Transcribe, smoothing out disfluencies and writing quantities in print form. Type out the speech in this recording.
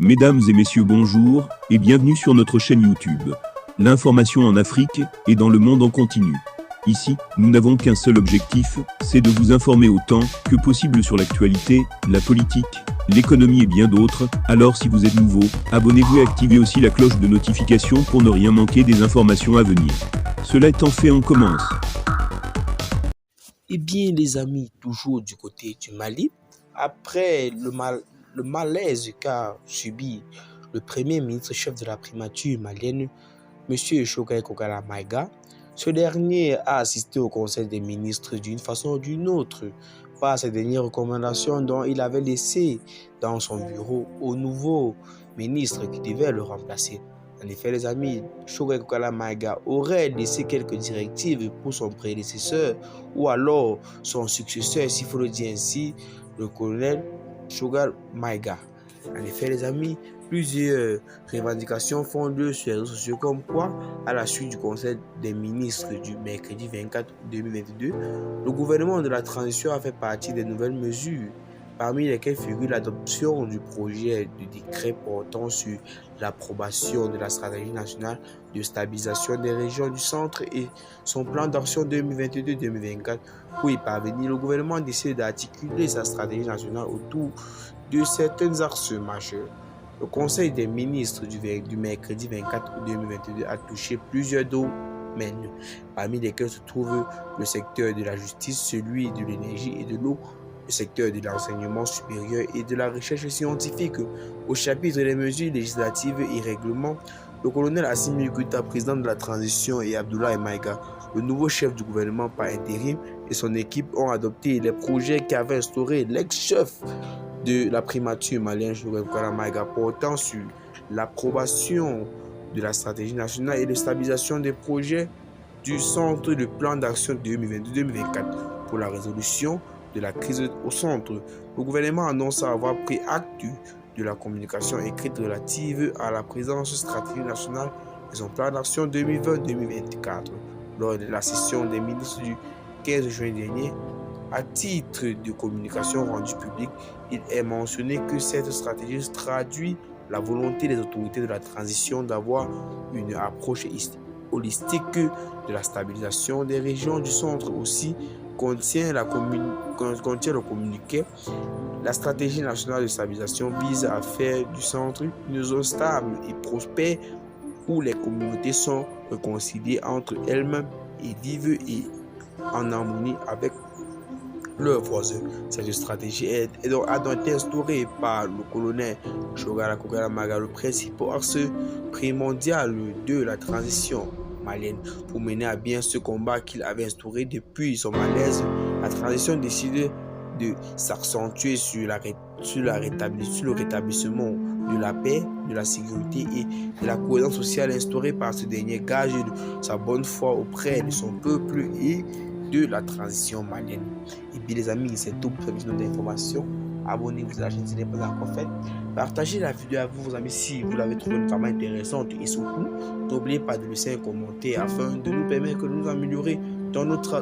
Mesdames et messieurs, bonjour et bienvenue sur notre chaîne YouTube. L'information en Afrique et dans le monde en continu. Ici, nous n'avons qu'un seul objectif, c'est de vous informer autant que possible sur l'actualité, la politique, l'économie et bien d'autres. Alors si vous êtes nouveau, abonnez-vous et activez aussi la cloche de notification pour ne rien manquer des informations à venir. Cela étant fait, on commence. Eh bien les amis, toujours du côté du Mali, après le malaise qu'a subi le premier ministre chef de la primature malienne, M. Choguel Kokala Maïga, ce dernier a assisté au conseil des ministres d'une façon ou d'une autre par ses dernières recommandations dont il avait laissé dans son bureau au nouveau ministre qui devait le remplacer. En effet, les amis, Choguel Kokala Maïga aurait laissé quelques directives pour son prédécesseur ou alors son successeur, s'il faut le dire ainsi, le colonel Choguel Maïga. En effet, les amis, plusieurs revendications font lieu sur les réseaux sociaux comme quoi, à la suite du conseil des ministres du mercredi 24 août 2022, le gouvernement de la transition a fait partie des nouvelles mesures, parmi lesquelles figure l'adoption du projet de décret portant sur l'approbation de la stratégie nationale de stabilisation des régions du centre et son plan d'action 2022-2024. Pour y parvenir, le gouvernement décide d'articuler sa stratégie nationale autour de certains axes majeurs. Le Conseil des ministres du mercredi 24 août 2022 a touché plusieurs domaines, parmi lesquels se trouve le secteur de la justice, celui de l'énergie et de l'eau, le secteur de l'enseignement supérieur et de la recherche scientifique. Au chapitre des mesures législatives et règlements, le colonel Assimi Goïta, président de la transition, et Abdoulaye Maïga, le nouveau chef du gouvernement par intérim, et son équipe ont adopté les projets qu'avait instauré l'ex-chef de la primature malienne Choguel Kokala Maïga portant sur l'approbation de la stratégie nationale et de stabilisation des projets du centre de plan d'action 2022-2024 pour la résolution de la crise au centre. Le gouvernement annonce avoir pris acte de la communication écrite relative à la présence stratégique nationale et son plan d'action 2020-2024 lors de la session des ministres du 15 juin dernier. À titre de communication rendue publique, il est mentionné que cette stratégie traduit la volonté des autorités de la transition d'avoir une approche holistique de la stabilisation des régions du centre. Aussi, contient le communiqué. La stratégie nationale de stabilisation vise à faire du centre une zone stable et prospère où les communautés sont réconciliées entre elles-mêmes et vivent en harmonie avec leurs voisins. Cette stratégie a donc été instaurée par le colonel Choguel Kokala Maïga, le principal axe primordial de la transition malienne. Pour mener à bien ce combat qu'il avait instauré depuis son malaise, la transition décide de s'accentuer sur le rétablissement de la paix, de la sécurité et de la cohésion sociale instaurée par ce dernier, gage de sa bonne foi auprès de son peuple et de la transition malienne. Et bien les amis, c'est tout pour cette vidéo d'information. Abonnez-vous à la chaîne si ce n'est pas encore fait. Partagez la vidéo avec vos amis si vous l'avez trouvée vraiment intéressante. Et surtout, n'oubliez pas de laisser un commentaire afin de nous permettre de nous améliorer dans notre